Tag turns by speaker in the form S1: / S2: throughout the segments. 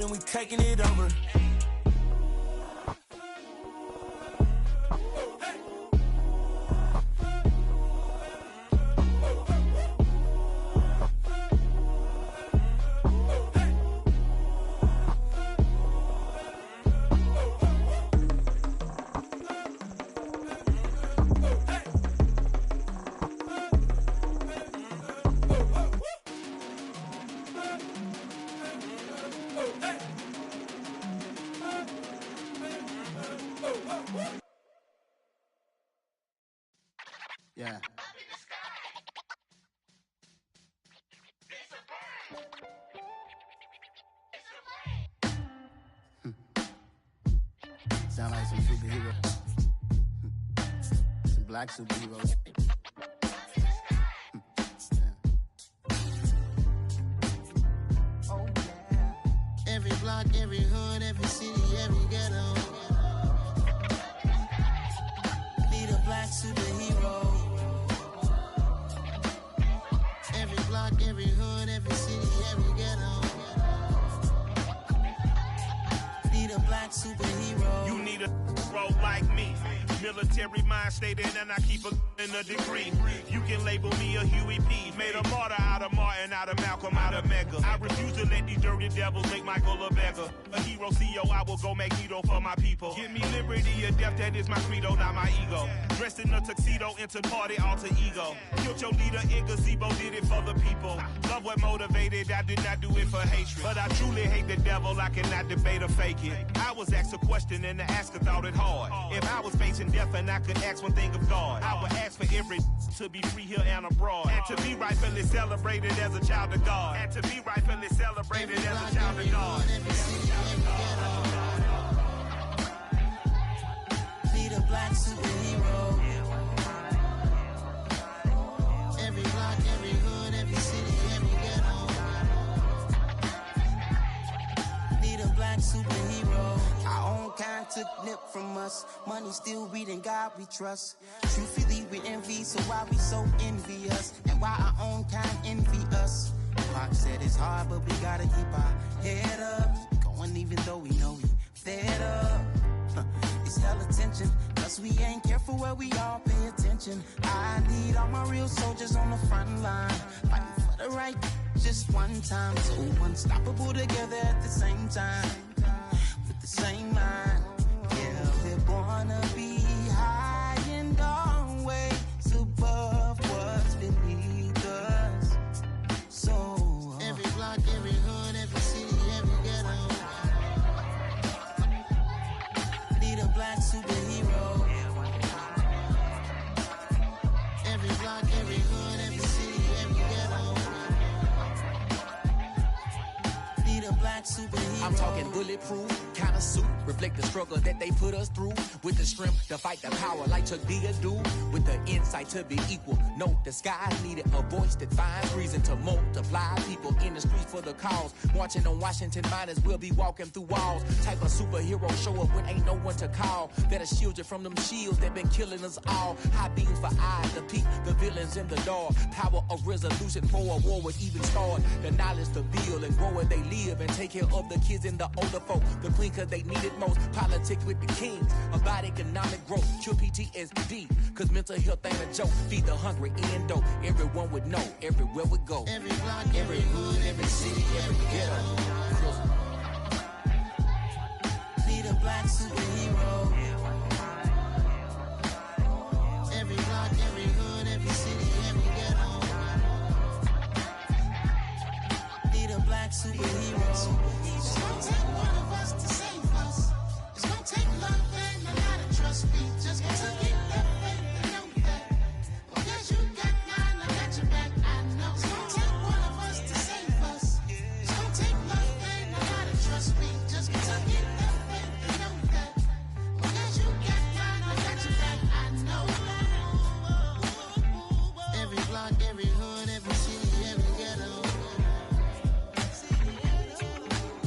S1: and we taking it over.
S2: Yeah. Sound like some superheroes. Some black superheroes. Oh, yeah. Every block, every hood, every city, every ghetto. Need a black superhero. Every block, every hood, every city, every ghetto. Need a black superhero.
S3: You need a role like me. Military mind stated, and I keep in a degree. You can label me a Huey P. Made a martyr out of Martin, out of Malcolm, out of Mega. I refuse to let these dirty devils make Michael a beggar. A hero CEO, I will go Magneto for my people. Give me liberty or death, that is my credo, not my ego. Dressed in a tuxedo, into party, alter ego. Killed your leader in gazebo, did it for the people. Love what motivated, I did not do it for hatred. But I truly hate the devil, I cannot debate or fake it. I was asked a question and the asker thought it hard. If I was facing death and I could ask one thing of God, I would ask for every to be free here and abroad, and to be rightfully celebrated as a child of God, and to be rightfully celebrated as a child of God.
S2: Need a black superhero. Every block, every hood, every city, every ghetto. Need a black superhero. Our own kind took nip from us. Money still reading God we trust. Truthfully we envy, so why we so envious? And why our own kind envy us? Pac said it's hard, but we gotta keep our head up. Going even though we know we fed up. It's hell attention, cause we ain't careful where we all pay attention. I need all my real soldiers on the front line, fighting for the right just one time. So unstoppable together at the same time, with the same mind. Yeah, we're gonna be high and always above what's beneath us. So every block, every hood, every city, every ghetto. Need a black superhero. Every block, every hood, every city, every ghetto. Need a black superhero.
S4: I'm talking bulletproof kind of suit, reflect the struggle that they put us through, with the strength to fight the power like Chuck D do, with the insight to be equal. No disguise needed, a voice that finds reason to multiply people in the streets for the cause. Marching on Washington miners, we'll be walking through walls. Type of superhero show up when ain't no one to call. Better shield you from them shields that been killing us all. High beams for eyes, the peak, the villains in the dark. Power of resolution for a war would even start. The knowledge to build and grow where they live, and take care of the kids and the older folk. The queen cause they need it most. Politics with the kings, about economic growth. Cure PTSD, cause mental health ain't a joke. Feed the hungry and dope. Everyone would know, everywhere we go.
S2: Every block, every hood, every city, every ghetto. Need a black superhero. Every block, every hood, every city, every ghetto. Need a black superhero. It's gonna take one of us to save us. It's gonna take love and a lot of trust. We just gotta get that faith and know that. Because you got mine, I got your back, I know. It's gonna take one of us to save us. It's gonna take love and a lot of trust. We just gotta get that faith and know that. Because you got mine, I got your back, I know. Every block, every hood, every city, every ghetto.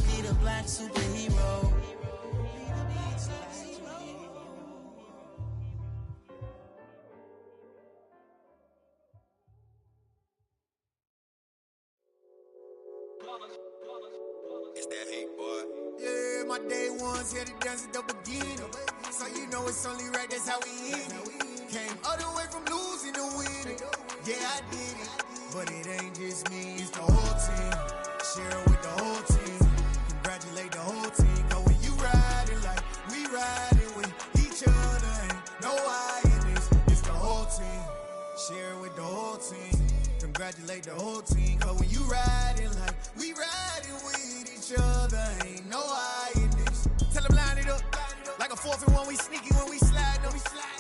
S2: Need a black superhero.
S5: It's that hate, boy.
S2: my day ones here to dance at the beginning. So you know it's only right, that's how we end it. Came all the way from losing to winning. Yeah, I did it. But it ain't just me, it's the whole team. Share it with the whole team. Congratulate the whole team. Cause when you riding like we riding with each other, ain't no I in this. It's the whole team. Share it with the whole team. Congratulate the whole team. Cause when you riding like we riding with each other, ain't no I in this. Tell them line it up. Like a 4th and 1, we sneaky when we slide them.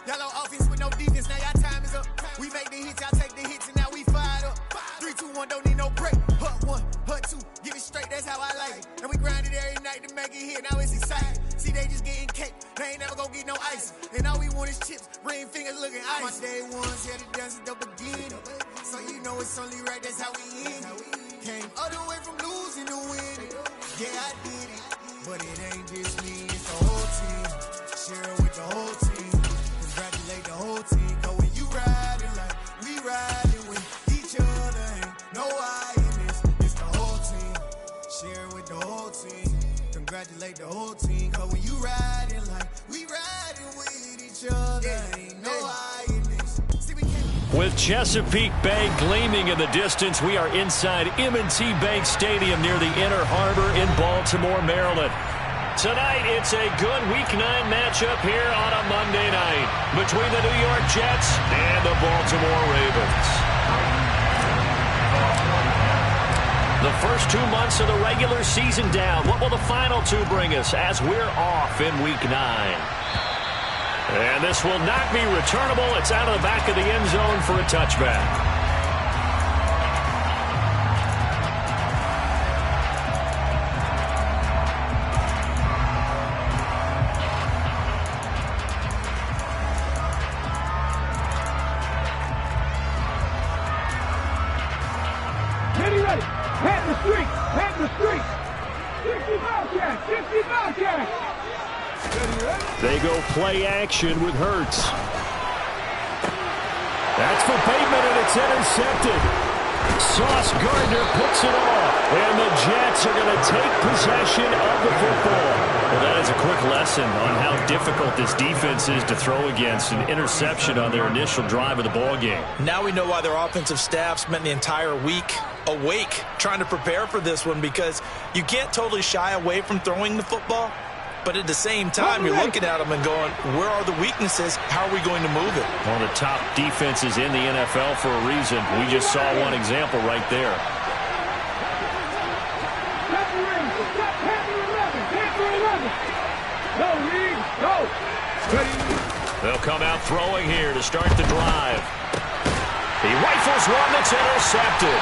S2: Yellow offense with no defense, now y'all time is up. We make the hits, y'all take the hits, and now we fired up. 3, 2, 1, don't need no break. Hut 1, hut 2, give it straight, that's how I like it. And we grind it every night to make it hit, now it's exciting. See, they just getting cake, they ain't never gonna get no ice. And all we want is chips, ring fingers looking ice. My day ones here to dance at the beginning. So you know it's only right, that's how we end it. Came all the way from losing to winning. Yeah, I did it. But it ain't just me, it's the whole team. Share it with the whole team. Congratulate the whole team. Cause when you riding like we riding with each other, ain't no I in this. It's the whole team. Share it with the whole team. Congratulate the whole team. Cause when you riding like we riding with each other, ain't no I in this. See, we can't.
S1: With Chesapeake Bay gleaming in the distance, we are inside M&T Bank Stadium near the Inner Harbor in Baltimore, Maryland. Tonight, it's a good Week 9 matchup here on a Monday night between the New York Jets and the Baltimore Ravens. The first 2 months of the regular season down. What will the final 2 bring us as we're off in Week 9? And this will not be returnable. It's out of the back of the end zone for a touchback. They go play action with Hurts. That's for Bateman, and it's intercepted. Sauce Gardner picks it off, and the Jets are going to take possession of the football. Well, that is a quick lesson on how difficult this defense is to throw against. An interception on their initial drive of the ballgame.
S5: Now we know why their offensive staff spent the entire week awake trying to prepare for this one, because you can't totally shy away from throwing the football. But at the same time, you're looking at them and going, where are the weaknesses? How are we going to move it?
S1: One of the top defenses in the NFL for a reason. We just saw one example right there. They'll come out throwing here to start the drive. He rifles one that's intercepted.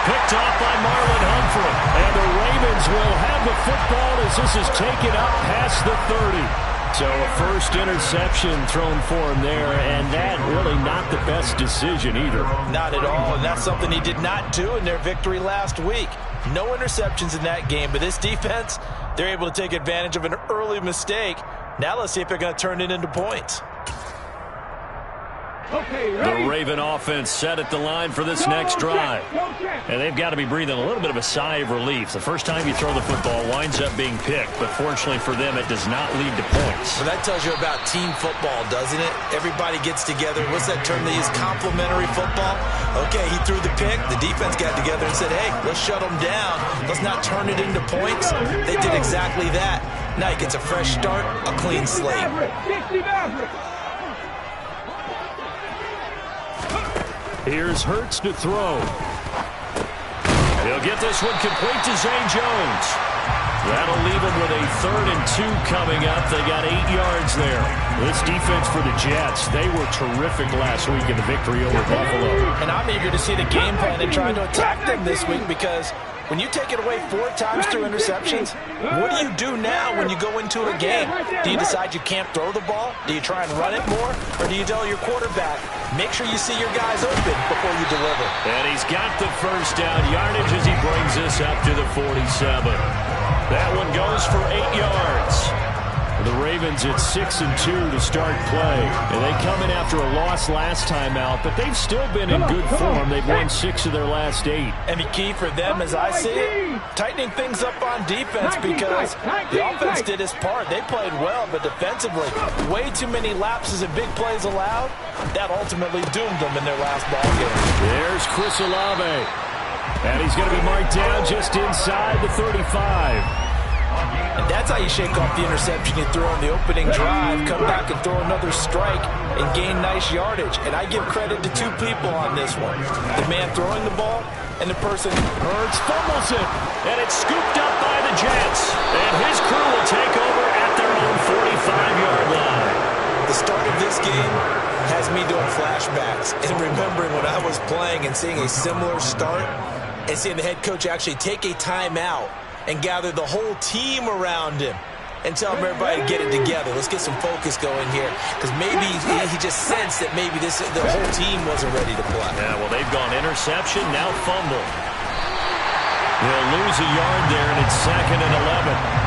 S1: Picked off by Marlon Humphrey. And the Ravens will have the football as this is taken up past the 30. So a first interception thrown for him there, and that really not the best decision either.
S5: Not at all, and that's something he did not do in their victory last week. No interceptions in that game, but this defense, they're able to take advantage of an early mistake. Now let's see if they're going to turn it into points.
S1: The Raven offense set at the line for this next drive. And they've got to be breathing a little bit of a sigh of relief. The first time you throw the football winds up being picked, but fortunately for them, it does not lead to points.
S5: Well, that tells you about team football, doesn't it? Everybody gets together. What's that term they use? Complementary football? Okay, he threw the pick. The defense got together and said, hey, let's shut them down. Let's not turn it into points. They did exactly that. Now he gets a fresh start, a clean slate.
S1: Here's Hurts to throw. He'll get this one complete to Zay Jones. That'll leave him with a 3rd and 2 coming up. They got 8 yards there. This defense for the Jets, they were terrific last week in the victory over Buffalo.
S5: And I'm eager to see the game plan and trying to attack them this week, because when you take it away 4 times through interceptions, what do you do now when you go into a game? Do you decide you can't throw the ball? Do you try and run it more? Or do you tell your quarterback, make sure you see your guys open before you deliver?
S1: And he's got the first down yardage as he brings us up to the 47. That one goes for 8 yards. The Ravens at 6-2 to start play. And they come in after a loss last time out, but they've still been in good form. They've won 6 of their last 8.
S5: And the key for them, as I see it, tightening things up on defense, because the offense did its part. They played well, but defensively, way too many lapses and big plays allowed. That ultimately doomed them in their last ball game.
S1: There's Chris Olave. And he's going to be marked down just inside the 35.
S5: And that's how you shake off the interception you threw on the opening drive, come back and throw another strike and gain nice yardage. And I give credit to 2 people on this one. The man throwing the ball and the person.
S1: Hurts fumbles it, and it's scooped up by the Jets. And his crew will take over at their own 45-yard line.
S5: The start of this game has me doing flashbacks and remembering when I was playing and seeing a similar start and seeing the head coach actually take a timeout and gather the whole team around him and tell him everybody to get it together. Let's get some focus going here, because maybe he just sensed that maybe the whole team wasn't ready to play.
S1: Yeah, well, they've gone interception, now fumble. They'll lose a yard there, and it's 2nd and 11.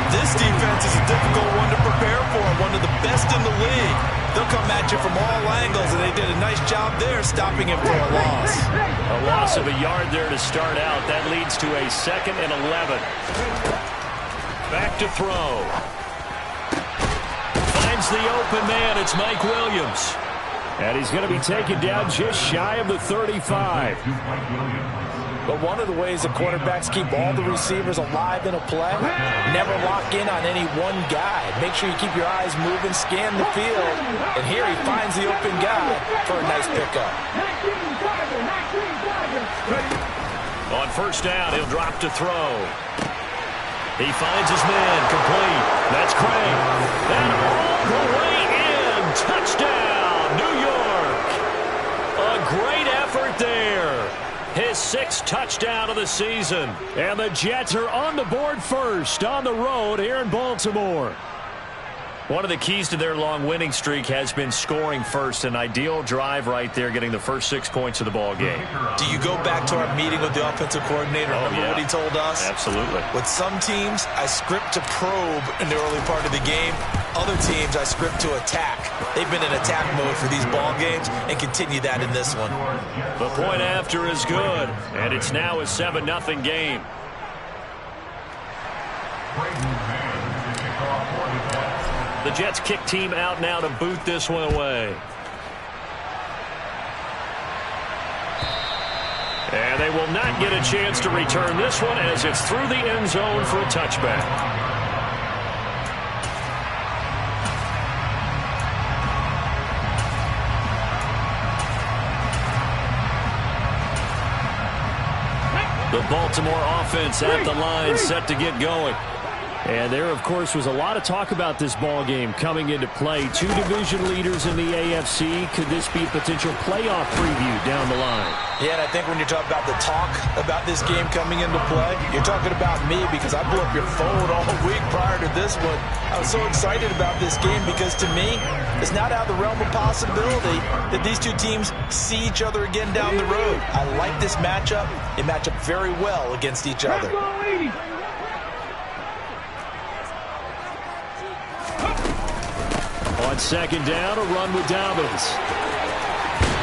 S5: This defense is a difficult one to prepare for, one of the best in the league. They'll come at you from all angles, and they did a nice job there stopping him for a loss.
S1: A loss of a yard there to start out. That leads to a 2nd and 11. Back to throw. Finds the open man. It's Mike Williams. And he's going to be taken down just shy of the 35.
S5: But one of the ways the quarterbacks keep all the receivers alive in a play, never lock in on any one guy. Make sure you keep your eyes moving, scan the field. And here he finds the open guy for a nice pickup.
S1: On first down, he'll drop to throw. He finds his man, complete. That's Craig. And all the way in. Touchdown, New York. A great effort there. His 6th touchdown of the season. And the Jets are on the board first on the road here in Baltimore. One of the keys to their long winning streak has been scoring first. An ideal drive right there, getting the first 6 points of the ball game.
S5: Do you go back to our meeting with the offensive coordinator? Remember what he told us?
S1: Absolutely.
S5: With some teams, I script to probe in the early part of the game. Other teams, I script to attack. They've been in attack mode for these ball games and continue that in this one.
S1: The point after is good, and it's now a 7-0 game. The Jets kick team out now to boot this one away. And they will not get a chance to return this one as it's through the end zone for a touchback. The Baltimore offense at the line, set to get going. And there, of course, was a lot of talk about this ball game coming into play. 2 division leaders in the AFC. Could this be a potential playoff preview down the line?
S5: Yeah, and I think when you talk about the talk about this game coming into play, you're talking about me, because I blew up your phone all week prior to this one. I was so excited about this game because, to me, it's not out of the realm of possibility that these 2 teams see each other again down the road. I like this matchup. They match up very well against each other.
S1: On second down, a run with Dobbins.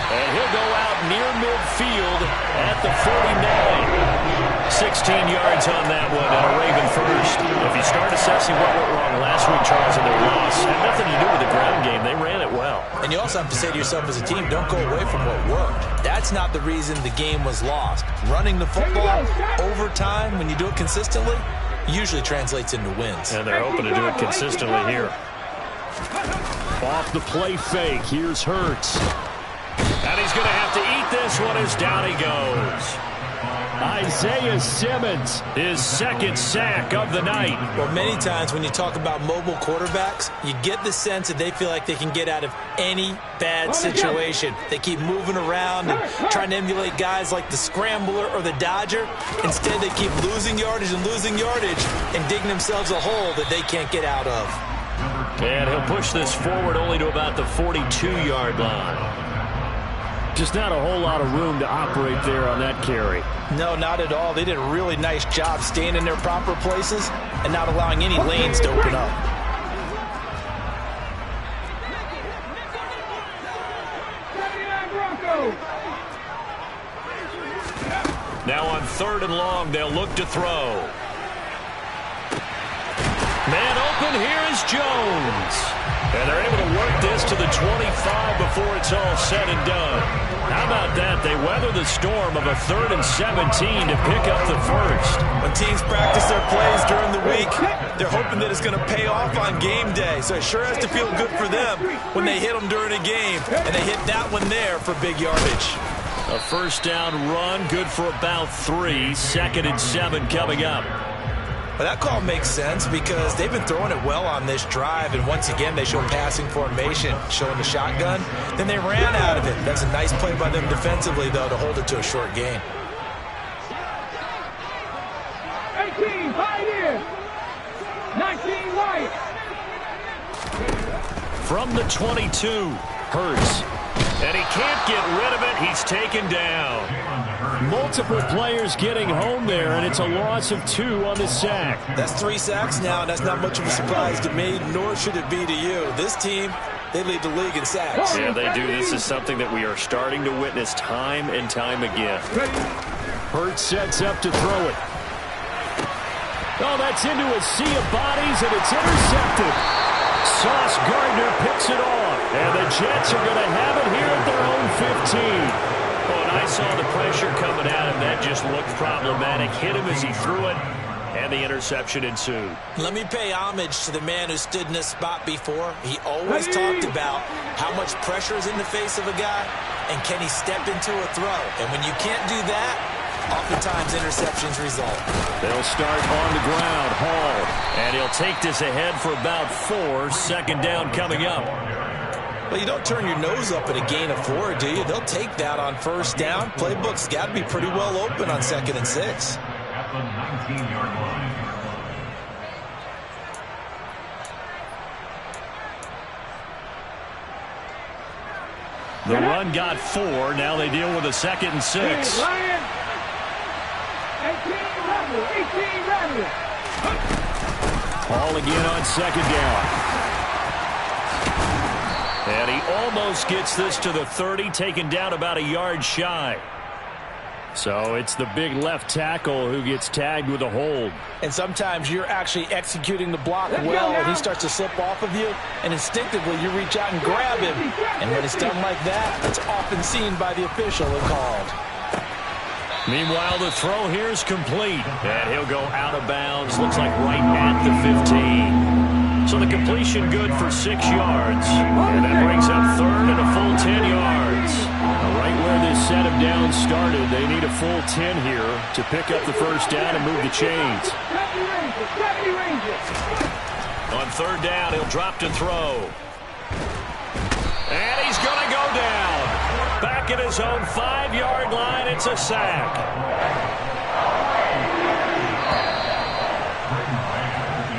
S1: And he'll go out near midfield at the 49. 16 yards on that one, and a Raven first. If you start assessing what went wrong last week, Charles, in their loss, had nothing to do with the ground game. They ran it well.
S5: And you also have to say to yourself as a team, don't go away from what worked. That's not the reason the game was lost. Running the football over time, when you do it consistently, usually translates into wins.
S1: And they're hoping to do it consistently here. Off the play fake, here's Hurts. And he's going to have to eat this one as down he goes. Isaiah Simmons, his 2nd sack of the night.
S5: Well, many times when you talk about mobile quarterbacks, you get the sense that they feel like they can get out of any bad situation. They keep moving around and trying to emulate guys like the Scrambler or the Dodger. Instead, they keep losing yardage and digging themselves a hole that they can't get out of.
S1: And he'll push this forward only to about the 42-yard line. Just not a whole lot of room to operate there on that carry.
S5: No, not at all. They did a really nice job staying in their proper places and not allowing any lanes to open up.
S1: 3rd and long. They'll look to throw. Man open, here is Jones. And they're able to work this to the 25 before it's all said and done. How about that? They weather the storm of a 3rd and 17 to pick up the first.
S5: When teams practice their plays during the week, they're hoping that it's going to pay off on game day. So it sure has to feel good for them when they hit them during a game. And they hit that one there for big yardage.
S1: A first down run, good for about 3. 2nd and 7 coming up.
S5: But that call makes sense because they've been throwing it well on this drive, and once again they show passing formation, showing the shotgun. Then they ran out of it. That's a nice play by them defensively, though, to hold it to a short gain.
S6: 18, right in. 19, right.
S1: From the 22, Hurts. And he can't get rid of it. He's taken down. Multiple players getting home there, and it's a loss of 2 on the sack.
S5: That's 3 sacks now, and that's not much of a surprise to me, nor should it be to you. This team, they lead the league in sacks.
S1: Yeah, they do. This is something that we are starting to witness time and time again. Hurts sets up to throw it. Oh, that's into a sea of bodies, and it's intercepted. Sauce Gardner picks it off, and the Jets are going to have it here at their own 15. Oh, and I saw the pressure coming at him. That just looked problematic. Hit him as he threw it, and the interception ensued.
S5: Let me pay homage to the man who stood in this spot before. He always talked about how much pressure is in the face of a guy, and can he step into a throw. And when you can't do that, oftentimes interceptions result.
S1: They'll start on the ground. Hall. And he'll take this ahead for about 4. 2nd down coming up.
S5: Well, you don't turn your nose up at a gain of 4, do you? They'll take that on 1st down. Playbook's got to be pretty well open on 2nd and 6.
S6: At the 19-yard line.
S1: The run got 4. Now they deal with a 2nd and 6.
S6: 18 Rebel.
S1: Hall again on 2nd down. And he almost gets this to the 30, taken down about a yard shy. So it's the big left tackle who gets tagged with a hold.
S5: And sometimes you're actually executing the block well, and he starts to slip off of you, and instinctively you reach out and grab him. And when it's done like that, it's often seen by the official and called.
S1: Meanwhile, the throw here is complete. And he'll go out of bounds. Looks like right at the 15. So the completion good for 6 yards. And that brings up 3rd and a full 10 yards. Right where this set of downs started, they need a full 10 here to pick up the first down and move the chains. On 3rd down, he'll drop to throw. And he's going to go down. Back at his own 5-yard line, it's a sack.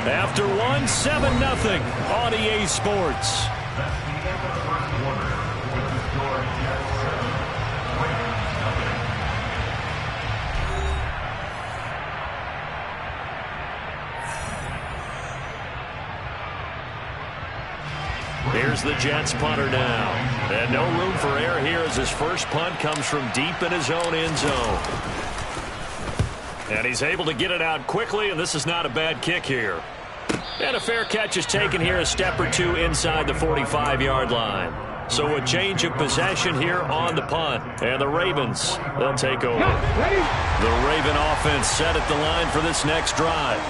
S1: After 7-0 on EA Sports. Here's the Jets punter now. And no room for error here as his first punt comes from deep in his own end zone. And he's able to get it out quickly, and this is not a bad kick here. And a fair catch is taken here, a step or 2 inside the 45-yard line. So a change of possession here on the punt. And the Ravens, they'll take over. The Raven offense set at the line for this next drive.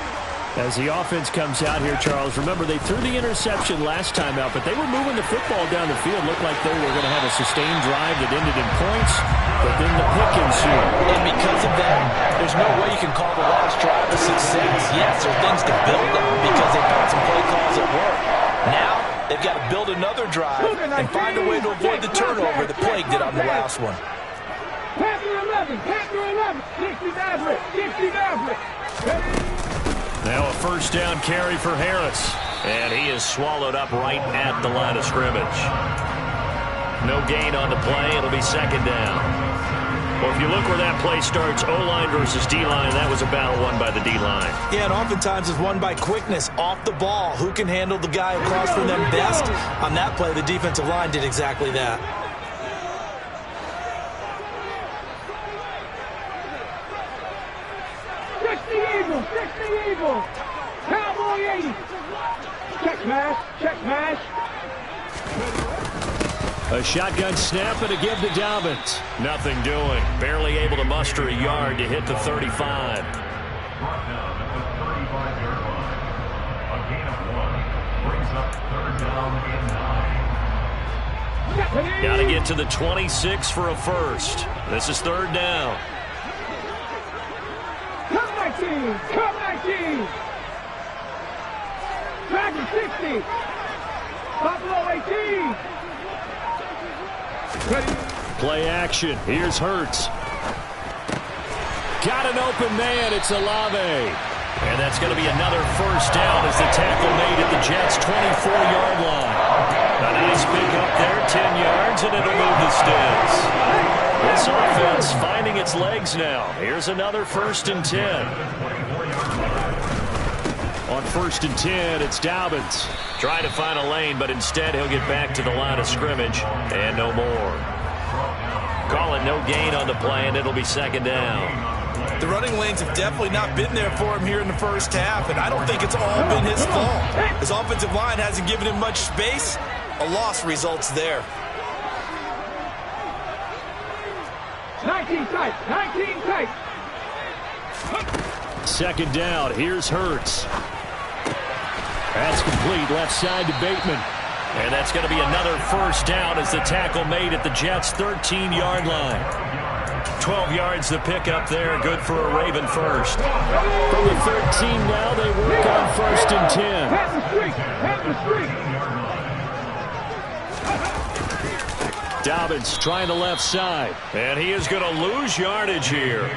S1: As the offense comes out here, Charles, remember they threw the interception last time out, but they were moving the football down the field. Looked like they were going to have a sustained drive that ended in points, but then the pick ensued.
S5: And because of that, there's no way you can call the last drive a success. Yes, there's things to build on because they found some play calls that work. Now, they've got to build another drive and find a way to avoid the turnover that plagued it on the last one.
S6: Panther 11, Panther 11, 60 Maverick, 60 Maverick.
S1: Now a first down carry for Harris. And he is swallowed up right at the line of scrimmage. No gain on the play. It'll be 2nd down. Well, if you look where that play starts, O-line versus D-line, that was a battle won by the D-line.
S5: Yeah, and oftentimes it's won by quickness, off the ball. Who can handle the guy across from them best? On that play, the defensive line did exactly that.
S6: Check smash. Check smash.
S1: A shotgun snap and a give to Dobbins. Nothing doing. Barely able to muster a yard to hit the 35.
S6: Got
S1: to get to the 26 for a first. This is third down.
S6: Come 19. Come 19. Dragon 60. Buffalo 18. Ready.
S1: Play action. Here's Hurts. Got an open man. It's Olave. And that's going to be another first down as the tackle made at the Jets' 24-yard line. A nice pick up there, 10 yards, and it'll move the sticks. This offense finding its legs now. Here's another 1st and 10. On 1st and 10, it's Dobbins. Trying to find a lane, but instead he'll get back to the line of scrimmage and no more. Call it no gain on the play, and it'll be 2nd down.
S5: The running lanes have definitely not been there for him here in the first half, and I don't think it's all been his fault. His offensive line hasn't given him much space. A loss results there.
S6: 19 tight. 19 tight.
S1: 2nd down. Here's Hurts. That's complete. Left side to Bateman. And that's going to be another first down as the tackle made at the Jets' 13-yard line. 12 yards the pickup there. Good for a Raven first. From the 13 now, they work on 1st and 10.
S6: Pass the streak. Pass the streak.
S1: Dobbins trying the left side. And he is going to lose yardage here.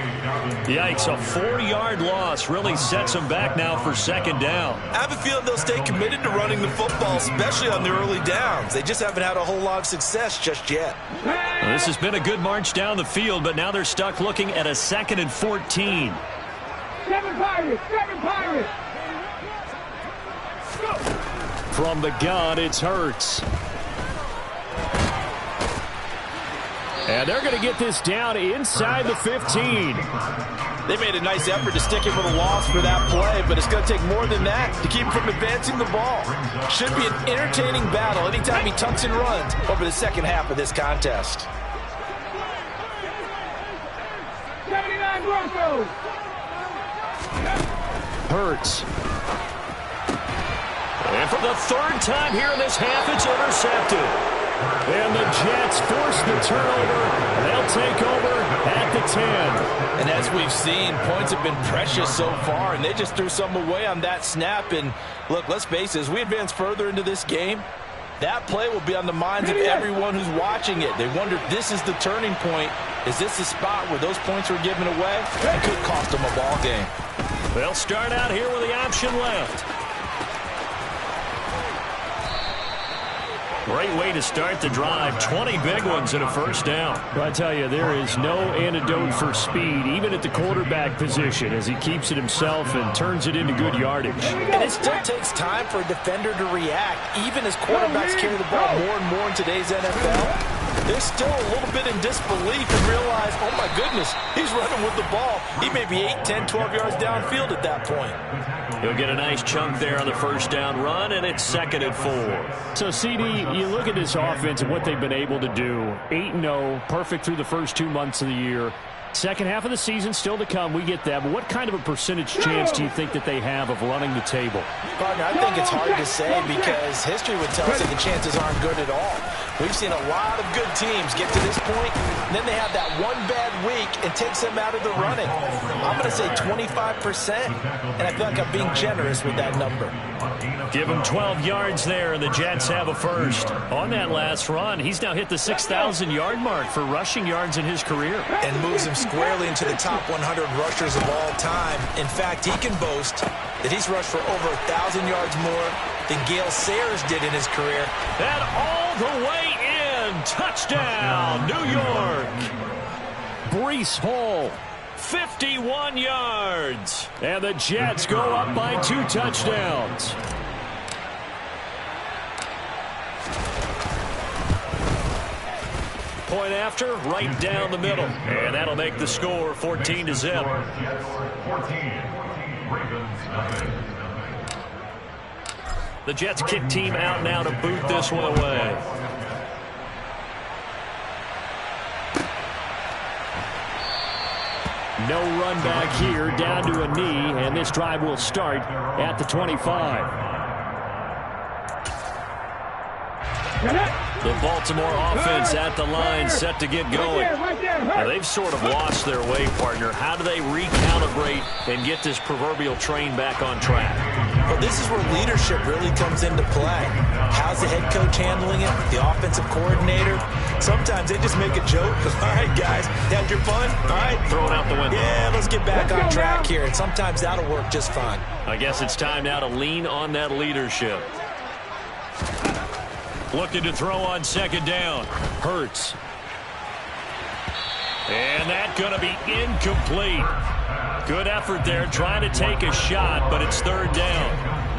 S1: Yikes, a 4-yard loss really sets him back now for 2nd down.
S5: I have a feeling they'll stay committed to running the football, especially on the early downs. They just haven't had a whole lot of success just yet.
S1: Well, this has been a good march down the field, but now they're stuck looking at a 2nd and 14.
S6: 7 Pirates. 7 Pirates. Go.
S1: From the gun, it's Hurts. And they're going to get this down inside the 15.
S5: They made a nice effort to stick him with a loss for that play, but it's going to take more than that to keep him from advancing the ball. Should be an entertaining battle anytime he tucks and runs over the second half of this contest.
S6: 79 Broncos.
S1: Hurts. And for the 3rd time here in this half, it's intercepted. And the Jets force the turnover. They'll take over at the 10.
S5: And as we've seen, points have been precious so far, and they just threw some away on that snap. And look, let's face it, as we advance further into this game, that play will be on the minds of everyone who's watching it. They wonder if this is the turning point. Is this the spot where those points were given away? It could cost them a ball game.
S1: They'll start out here with the option left. Great way to start the drive. 20 big ones and a first down. Well, I tell you, there is no antidote for speed, even at the quarterback position, as he keeps it himself and turns it into good yardage.
S5: And it still takes time for a defender to react, even as quarterbacks carry the ball more and more in today's NFL. They're still a little bit in disbelief and realize, oh my goodness, he's running with the ball. He may be 8, 10, 12 yards downfield at that point.
S1: He'll get a nice chunk there on the first down run, and it's 2nd and 4. So, CD, you look at this offense and what they've been able to do. 8-0, perfect through the first 2 months of the year. Second half of the season still to come. We get that. But what kind of a percentage chance do you think that they have of running the table?
S5: Partner, I think it's hard to say because history would tell us that the chances aren't good at all. We've seen a lot of good teams get to this point, and then they have that one bad week and takes them out of the running. I'm going to say 25%, and I feel like I'm being generous with that number.
S1: Give him 12 yards there, and the Jets have a first. On that last run, he's now hit the 6,000-yard mark for rushing yards in his career.
S5: And moves him squarely into the top 100 rushers of all time. In fact, he can boast that he's rushed for over 1,000 yards more than Gale Sayers did in his career.
S1: And all the way in. Touchdown, New York. Breece Hall, 51 yards. And the Jets go up by 2 touchdowns. Point after, right down the middle. And that'll make the score 14-0. The Jets kick team out now to boot this one away. No run back here, down to a knee, and this drive will start at the 25. The Baltimore offense at the line, set to get going. Now, they've sort of lost their way, partner. How do they recalibrate and get this proverbial train back on track?
S5: Well, this is where leadership really comes into play. How's the head coach handling it? The offensive coordinator? Sometimes they just make a joke. All right, guys, had your fun? All right.
S1: Throw it out the window.
S5: Yeah, let's get back on track here. And sometimes that'll work just fine.
S1: I guess it's time now to lean on that leadership. Looking to throw on second down. Hurts. And that's going to be incomplete. Good effort there, trying to take a shot, but it's third down.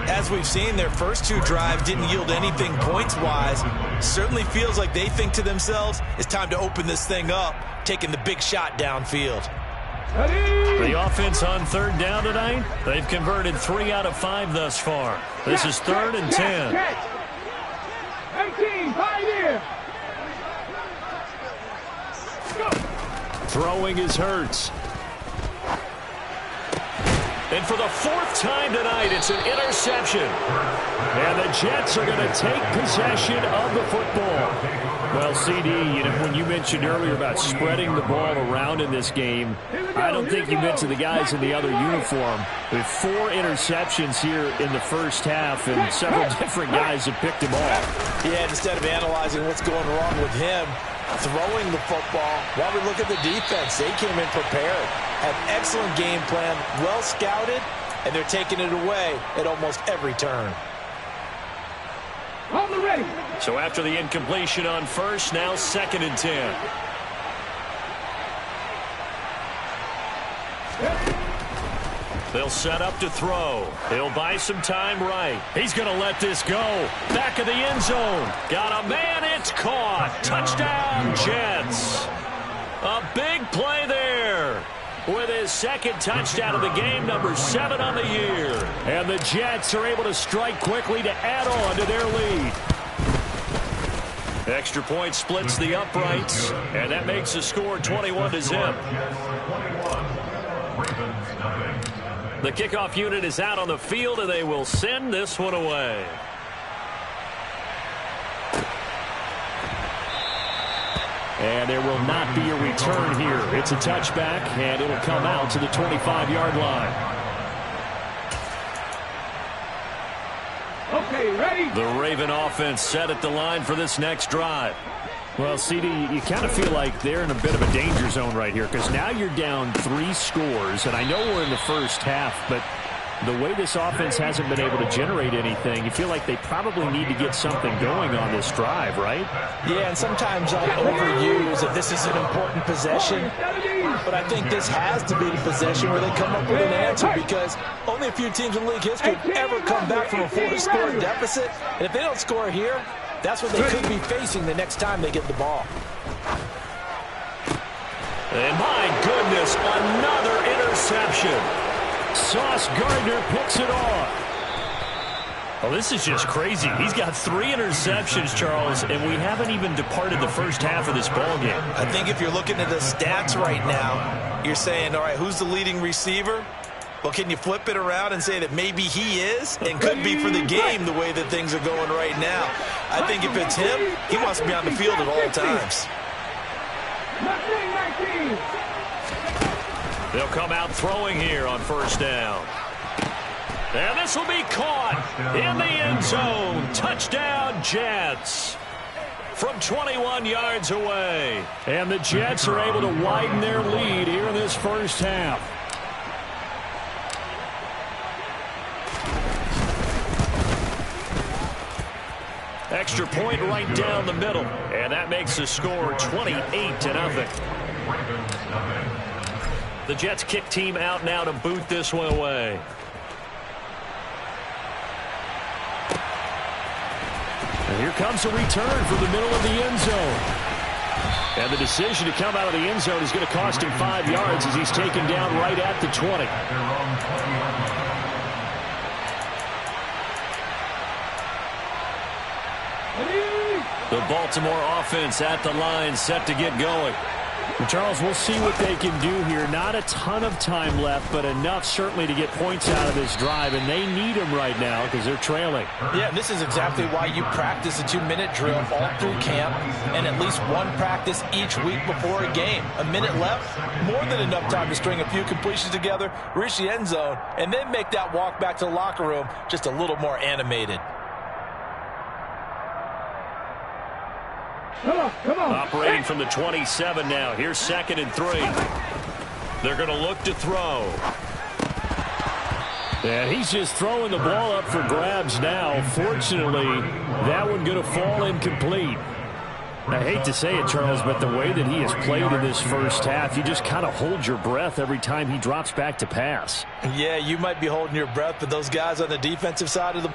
S5: As we've seen, their first two drives didn't yield anything points-wise. Certainly feels like they think to themselves, it's time to open this thing up, taking the big shot downfield.
S1: The offense on third down tonight, they've converted 3 out of 5 thus far. This is 3rd and 10.
S6: 18, 5 here.
S1: Throwing is Hurts. And for the 4th time tonight, it's an interception. And the Jets are going to take possession of the football. Well, CD, when you mentioned earlier about spreading the ball around in this game, I don't think you mentioned the guys in the other uniform. With 4 interceptions here in the first half, and several different guys have picked him off.
S5: Yeah, instead of analyzing what's going wrong with him, throwing the football, while we look at the defense, they came in prepared. Have excellent game plan, well scouted, and they're taking it away at almost every turn.
S6: On the ready.
S1: So after the incompletion on first, now 2nd and 10. They'll set up to throw. He'll buy some time right. He's going to let this go. Back of the end zone. Got a man. It's caught. Touchdown, Jets. A big play there. With his 2nd touchdown of the game, number 7 on the year. And the Jets are able to strike quickly to add on to their lead. Extra point splits the uprights, and that makes the score 21-0. The kickoff unit is out on the field, and they will send this one away. And there will not be a return here. It's a touchback, and it'll come out to the 25-yard line.
S6: Okay, ready?
S1: The Raven offense set at the line for this next drive. Well, CD, you kind of feel like they're in a bit of a danger zone right here, because now you're down 3 scores, and I know we're in the first half, but the way this offense hasn't been able to generate anything, you feel like they probably need to get something going on this drive, right?
S5: Yeah, and sometimes I overuse that this is an important possession, but I think this has to be the possession where they come up with an answer, because only a few teams in league history have ever come back from a 4-score deficit, and if they don't score here, that's what they could be facing the next time they get the ball.
S1: And my goodness, another interception. Sauce Gardner picks it off. Oh, this is just crazy. He's got 3 interceptions, Charles, and we haven't even departed the first half of this ballgame.
S5: I think if you're looking at the stats right now, you're saying, all right, who's the leading receiver? Well, can you flip it around and say that maybe he is and could be for the game the way that things are going right now? I think if it's him, he wants to be on the field at all times.
S6: 19.
S1: They'll come out throwing here on first down. And this will be caught in the end zone. Touchdown, Jets. From 21 yards away. And the Jets are able to widen their lead here in this first half. Extra point right down the middle. And that makes the score 28-0. The Jets kick team out now to boot this one away. And here comes a return from the middle of the end zone. And the decision to come out of the end zone is going to cost him 5 yards as he's taken down right at the 20. The Baltimore offense at the line, set to get going.
S7: And Charles, we'll see what they can do here. Not a ton of time left, but enough certainly to get points out of this drive, and they need them right now because they're trailing.
S5: Yeah, and this is exactly why you practice a 2-minute drill all through camp and at least one practice each week before a game. A minute left, more than enough time to string a few completions together, reach the end zone, and then make that walk back to the locker room just a little more animated.
S6: Come on.
S1: Operating from the 27 now. Here's 2nd and 3. They're going to look to throw.
S7: And he's just throwing the ball up for grabs now. Fortunately, that one going to fall incomplete. I hate to say it, Charles, but the way that he has played in this first half, you just kind of hold your breath every time he drops back to pass.
S5: Yeah, you might be holding your breath, but those guys on the defensive side of the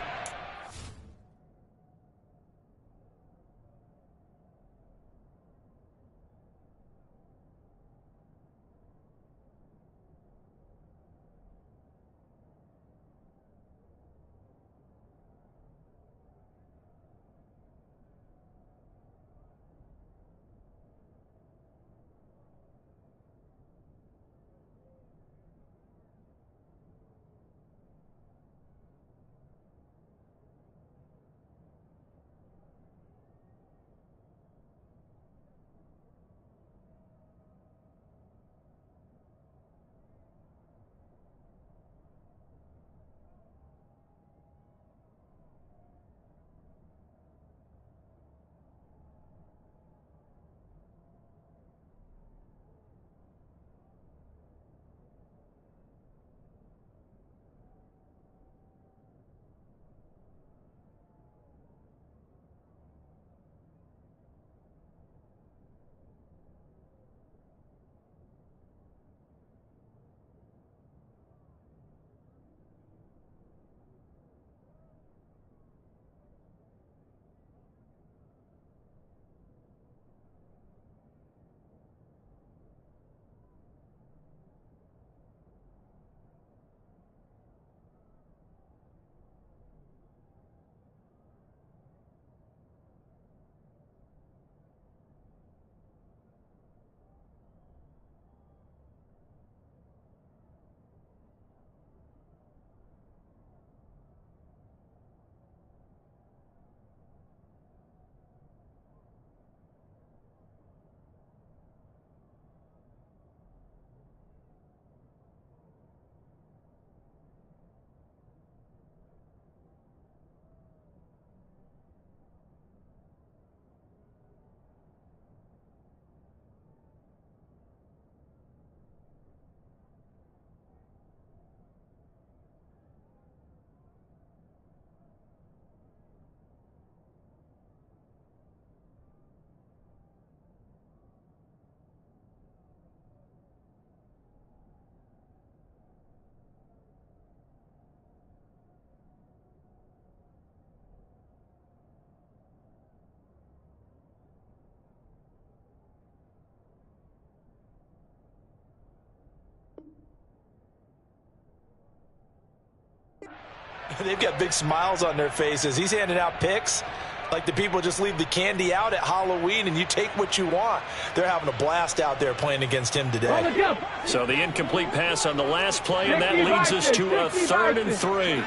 S5: They've got big smiles on their faces. He's handing out picks like the people just leave the candy out at Halloween and you take what you want. They're having a blast out there playing against him today.
S1: So the incomplete pass on the last play, and that leads us to a 3rd and 3.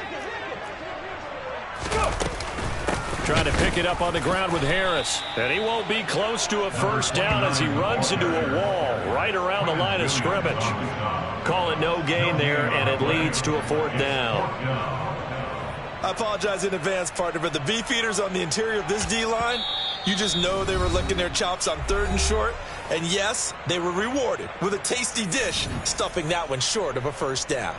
S1: Trying to pick it up on the ground with Harris. And he won't be close to a first down as he runs into a wall right around the line of scrimmage. Call it no gain there, and it leads to a 4th down.
S5: I apologize in advance, partner, but the beefeaters on the interior of this D-line, you just know they were licking their chops on 3rd and short. And yes, they were rewarded with a tasty dish, stuffing that one short of a first down.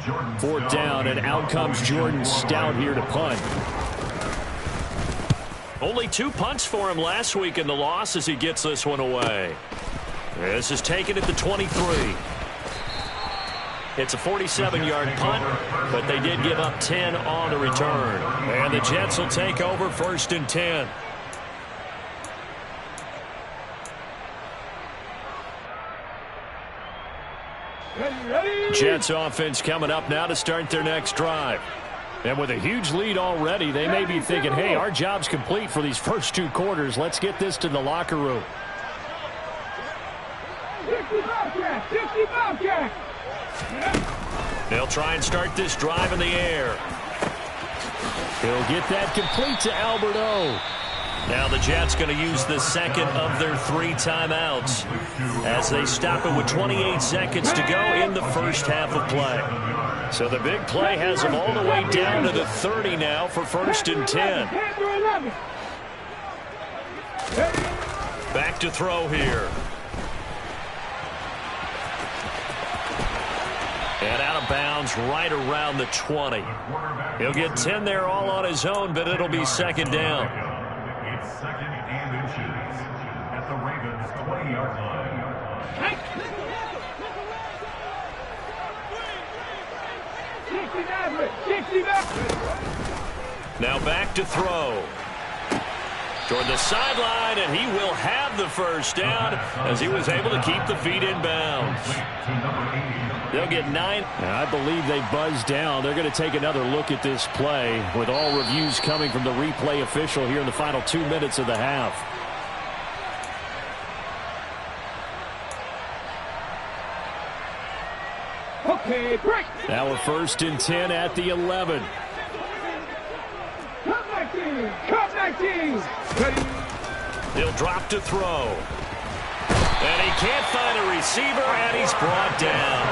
S7: 4th down, and out comes Jordan Stout here to punt.
S1: Only 2 punts for him last week in the loss as he gets this one away. This is taken at the 23. It's a 47-yard punt, but they did give up 10 on the return. And the Jets will take over 1st and 10.
S6: Ready?
S1: Jets offense coming up now to start their next drive.
S7: And with a huge lead already, they may be thinking, hey, our job's complete for these first 2 quarters. Let's get this to the locker room.
S6: 60 Bobcat! 60 Bobcat!
S1: They'll try and start this drive in the air.
S7: He'll get that complete to Alberto.
S1: Now the Jets going to use the second of their 3 timeouts as they stop it with 28 seconds to go in the first half of play. So the big play has them all the way down to the 30 now for 1st and 10. Back to throw here. And out of bounds right around the 20. He'll get 10 there all on his own, but it'll be 2nd down.
S8: It's 2nd and inches at the Ravens 20-yard line.
S1: Now back to throw. Toward the sideline, and he will have the 1st down as he was able to keep the feet in bounds. They'll get 9.
S7: And I believe they buzzed down. They're going to take another look at this play with all reviews coming from the replay official here in the final 2 minutes of the half.
S6: Okay, break.
S7: Now we're 1st and 10 at the 11.
S6: Come 19. Come 19.
S1: He'll drop to throw. And he can't find a receiver, and he's brought down.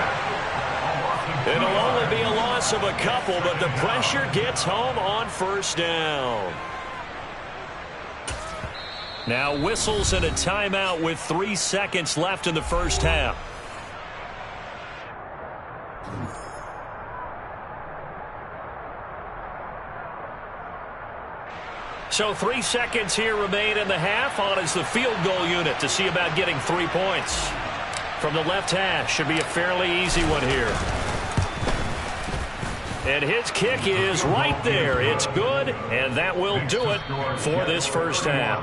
S1: It'll only be a loss of a couple, but the pressure gets home on 1st down. Now whistles and a timeout with 3 seconds left in the first half. So 3 seconds here remain in the half. On is the field goal unit to see about getting 3 points. From the left hash, should be a fairly easy one here. And his kick is right there. It's good, and that will do it for this first half.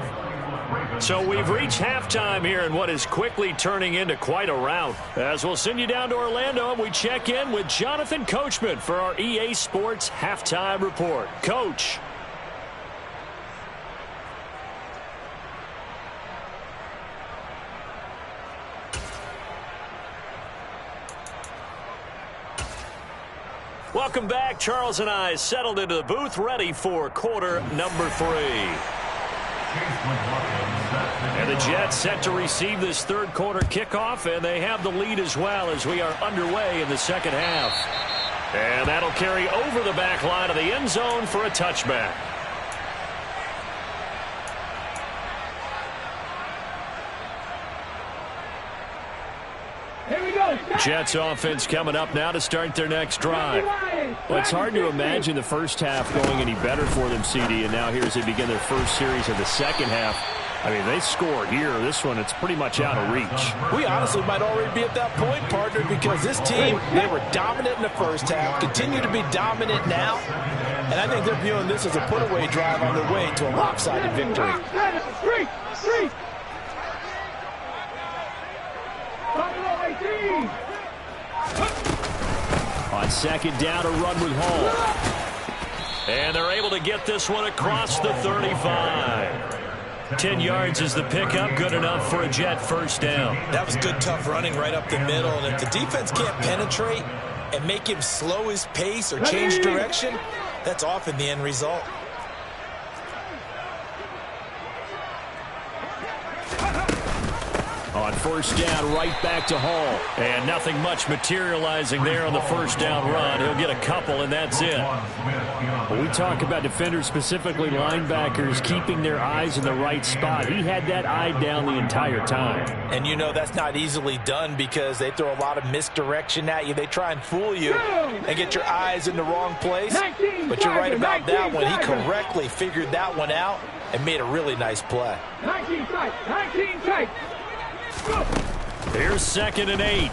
S1: So we've reached halftime here in what is quickly turning into quite a rout. As we'll send you down to Orlando, and we check in with Jonathan Coachman for our EA Sports Halftime Report. Coach. Welcome back. Charles and I settled into the booth, ready for quarter number 3. And the Jets set to receive this 3rd quarter kickoff, and they have the lead as well as we are underway in the 2nd half. And that'll carry over the back line of the end zone for a touchback. Jets offense coming up now to start their next drive. Well, it's hard to imagine the first half going any better for them, CD, and now here as they begin their first series of the 2nd half. I mean, they score here. This one, it's pretty much out of reach.
S5: We honestly might already be at that point, partner, because this team, they were dominant in the first half, continue to be dominant now, and I think they're viewing this as a put-away drive on their way to a lopsided victory.
S7: On 2nd down, a run with Hall.
S1: And they're able to get this one across the 35. 10 yards is the pickup, good enough for a Jet 1st down.
S9: That was good, tough running right up the middle. And if the defense can't penetrate and make him slow his pace or change direction, that's often the end result.
S7: On 1st down, right back to Hall.
S1: And nothing much materializing there on the 1st down run. He'll get a couple, and that's it.
S7: When we talk about defenders, specifically linebackers, keeping their eyes in the right spot, he had that eye down the entire time.
S9: And you know that's not easily done because they throw a lot of misdirection at you. They try and fool you and get your eyes in the wrong place. But you're right about that one. He correctly figured that one out and made a really nice play.
S6: 19 tight, 19 tight.
S1: Here's 2nd and 8.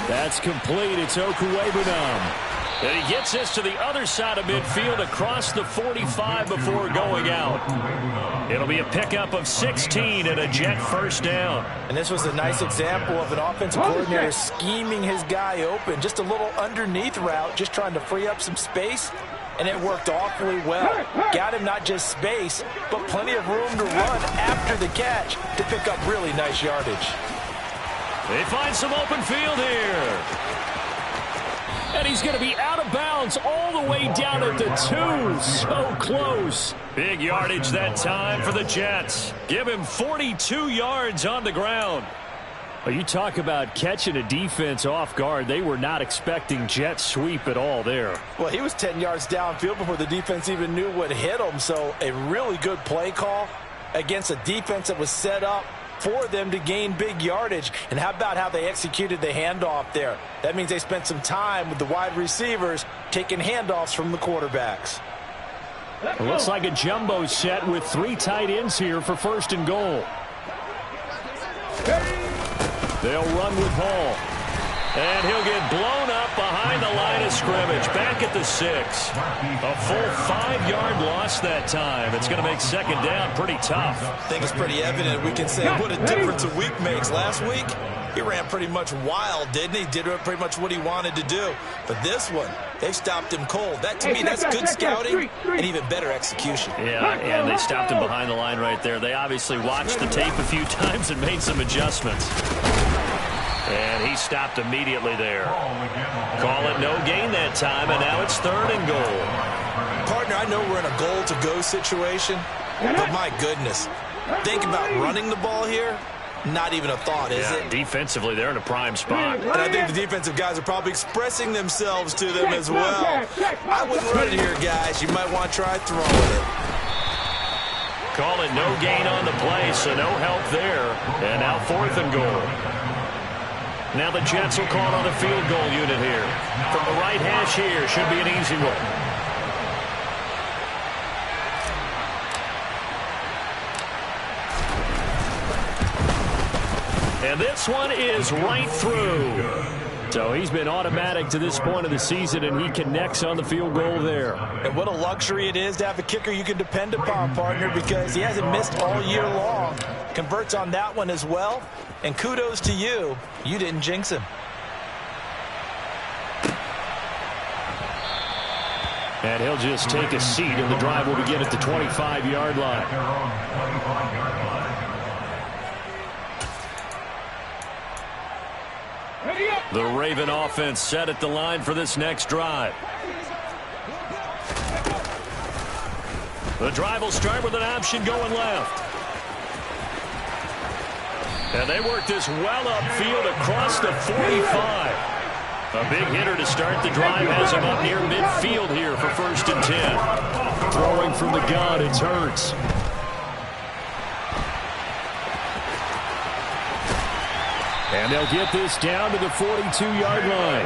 S7: That's complete. It's Okuwebunam. And he gets this to the other side of midfield across the 45 before going out. It'll be a pickup of 16 and a Jet first down.
S9: And this was a nice example of an offensive coordinator scheming his guy open. Just a little underneath route, just trying to free up some space. And it worked awfully well. Got him not just space, but plenty of room to run after the catch to pick up really nice yardage.
S7: They find some open field here. And he's going to be out of bounds all the way down at the 2. So close. Big yardage that time for the Jets. Give him 42 yards on the ground. Well, you talk about catching a defense off guard. They were not expecting jet sweep at all there.
S9: Well, he was 10 yards downfield before the defense even knew what hit him. So a really good play call against a defense that was set up for them to gain big yardage. And how about how they executed the handoff there? That means they spent some time with the wide receivers taking handoffs from the quarterbacks.
S7: It looks like a jumbo set with 3 tight ends here for first and goal. They'll run with ball. And he'll get blown up behind the line of scrimmage. Back at the 6. A full 5-yard loss that time. It's going to make second down pretty tough.
S9: I think it's pretty evident. We can say what a difference a week makes. Last week, he ran pretty much wild, didn't he? Did pretty much what he wanted to do. But this one, they stopped him cold. That, to me, that's good scouting and even better execution.
S7: Yeah, and they stopped him behind the line right there. They obviously watched the tape a few times and made some adjustments. And he stopped immediately there. Call it no gain that time, and now it's 3rd and goal.
S9: Partner, I know we're in a goal-to-go situation, but my goodness, think about running the ball here. Not even a thought, is it?
S7: Defensively, they're in a prime spot.
S9: And I think the defensive guys are probably expressing themselves to them as well. I wouldn't run it here, guys. You might want to try throwing it.
S7: Call it no gain on the play, so no help there. And now 4th and goal. Now the Jets will call it on the field goal unit here. From the right hash here, should be an easy one. And this one is right through. So he's been automatic to this point of the season, and he connects on the field goal there.
S9: And what a luxury it is to have a kicker you can depend upon, partner, because he hasn't missed all year long. Converts on that one as well. And kudos to you. You didn't jinx him.
S7: And he'll just take a seat, and the drive will begin at the 25-yard line. The Raven offense set at the line for this next drive. The drive will start with an option going left. And they work this well upfield across the 45. A big hitter to start the drive has him up near midfield here for 1st and 10. Throwing from the gun, it's Hurts. And they'll get this down to the 42-yard line.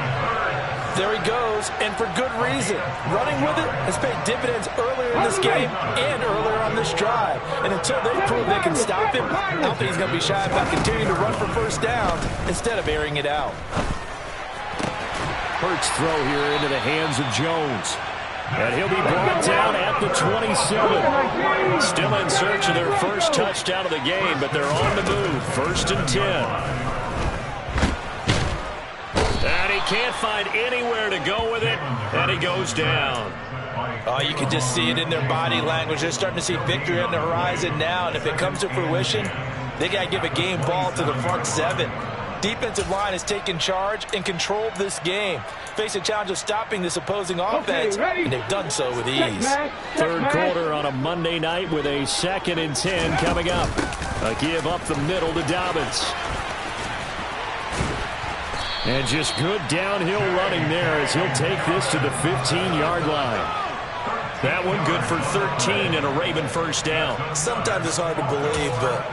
S9: There he goes, and for good reason. Running with it has paid dividends earlier in this game and earlier on this drive. And until they prove they can stop him, I don't think he's going to be shy about continuing to run for first downs instead of airing it out.
S7: Hurts throw here into the hands of Jones. And he'll be brought down at the 27. Still in search of their first touchdown of the game, but they're on the move. 1st and 10. And he can't find anywhere to go with it, and he goes down.
S9: Oh, you can just see it in their body language. They're starting to see victory on the horizon now, and if it comes to fruition, they got to give a game ball to the front 7. Defensive line has taken charge and controlled this game. Face a challenge of stopping this opposing offense, and they've done so with ease.
S7: 3rd quarter on a Monday night with a 2nd and 10 coming up. A give up the middle to Dobbins. And just good downhill running there as he'll take this to the 15-yard line. That one good for 13 and a Raven first down.
S9: Sometimes it's hard to believe, but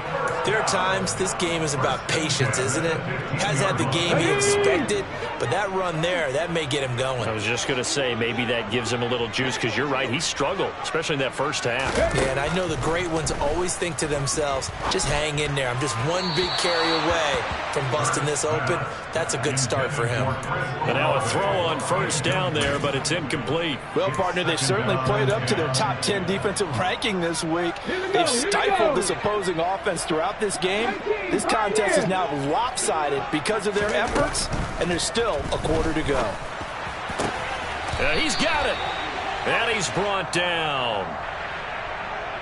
S9: there are times this game is about patience, isn't it? Has had the game he expected, but But that run there, that may get him going.
S7: I was just going to say, maybe that gives him a little juice, because you're right, he struggled, especially in that first half.
S9: Yeah, and I know the great ones always think to themselves, just hang in there. I'm just one big carry away from busting this open. That's a good start for him.
S7: And now a throw on first down there, but it's incomplete.
S5: Well, partner, they've certainly played up to their top 10 defensive ranking this week. They've stifled this opposing offense throughout this game. This contest is now lopsided because of their efforts, and there's still a quarter to go.
S7: He's got it. And he's brought down.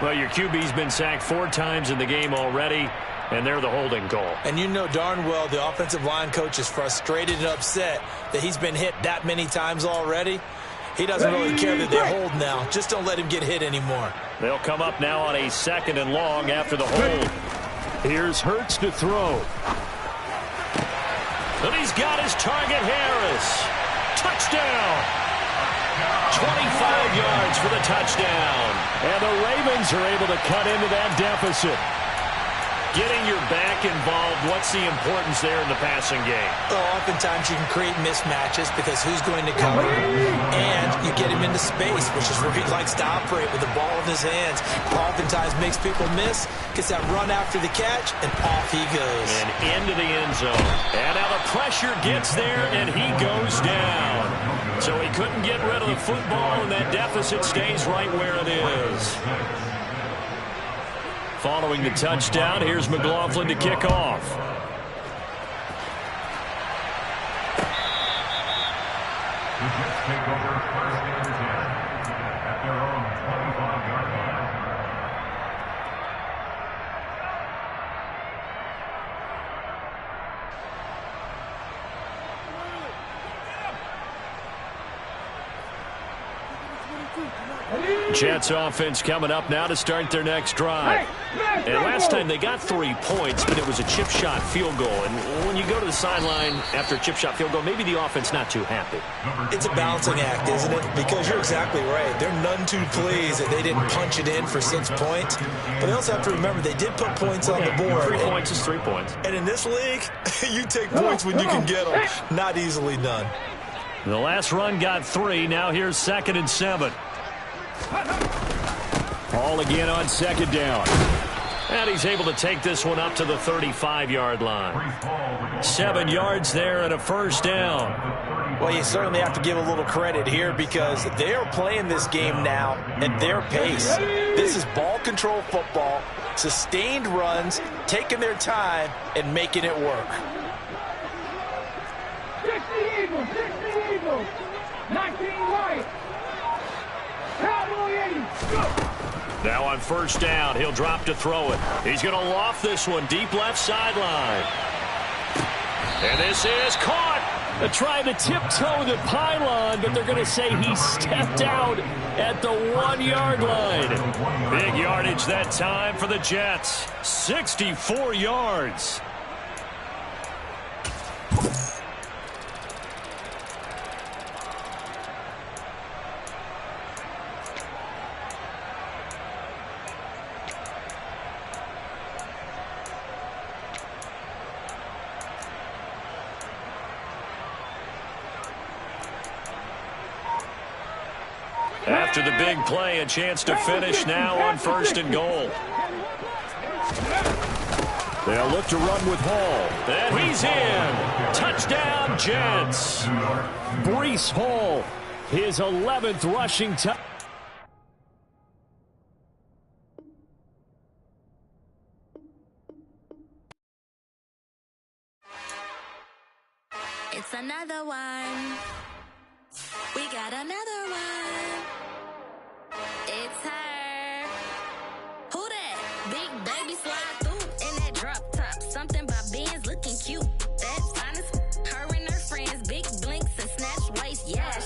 S7: Well, your QB's been sacked 4 times in the game already, and they're the holding call.
S9: And you know darn well the offensive line coach is frustrated and upset that he's been hit that many times already. He doesn't really care that they hold now. Just don't let him get hit anymore.
S7: They'll come up now on a 2nd and long after the hold. Here's Hurts to throw. And he's got his target, Harris. Touchdown. 25 yards for the touchdown. And the Ravens are able to cut into that deficit. Getting your back involved, what's the importance there in the passing game?
S9: Well, oftentimes you can create mismatches because who's going to cover, and you get him into space, which is where he likes to operate with the ball in his hands. Oftentimes makes people miss, gets that run after the catch, and off he goes.
S7: And into the end zone. And now the pressure gets there, and he goes down. So he couldn't get rid of the football, and that deficit stays right where it is. Following the touchdown, here's McLaughlin to kick off.
S8: The Jets take over 1st and 10 at their own 25-yard line.
S7: Jets offense coming up now to start their next drive. And last time they got 3 points, but it was a chip shot field goal. And when you go to the sideline after a chip shot field goal, maybe the offense not too happy.
S9: It's a balancing act, isn't it? Because you're exactly right. They're none too pleased that they didn't punch it in for 6 points. But they also have to remember they did put points on the board.
S7: 3 points is 3 points.
S9: And in this league, you take points when you can get them. Not easily done.
S7: The last run got 3. Now here's 2nd and 7. All again on 2nd down. And he's able to take this one up to the 35-yard line. 7 yards there and a 1st down.
S5: Well, you certainly have to give a little credit here because they are playing this game now at their pace. This is ball control football, sustained runs, taking their time, and making it work.
S6: 60 Eagles, 19 white. Cowboy 80, go!
S7: Now on 1st down, he'll drop to throw it. He's going to loft this one deep left sideline. And this is caught. They're trying to tiptoe the pylon, but they're going to say he stepped out at the 1-yard line. Big yardage that time for the Jets. 64 yards. After the big play, a chance to finish now on 1st and goal. They'll look to run with Hall. And he's in. Touchdown, Jets. Breece Hall, his 11th rushing touchdown.
S10: It's another one. We got another one. It's her. Who that? Big baby slide through in that drop top. Something by Benz looking cute. That's fine as her and her friends. Big blinks and snatch waist. Yeah,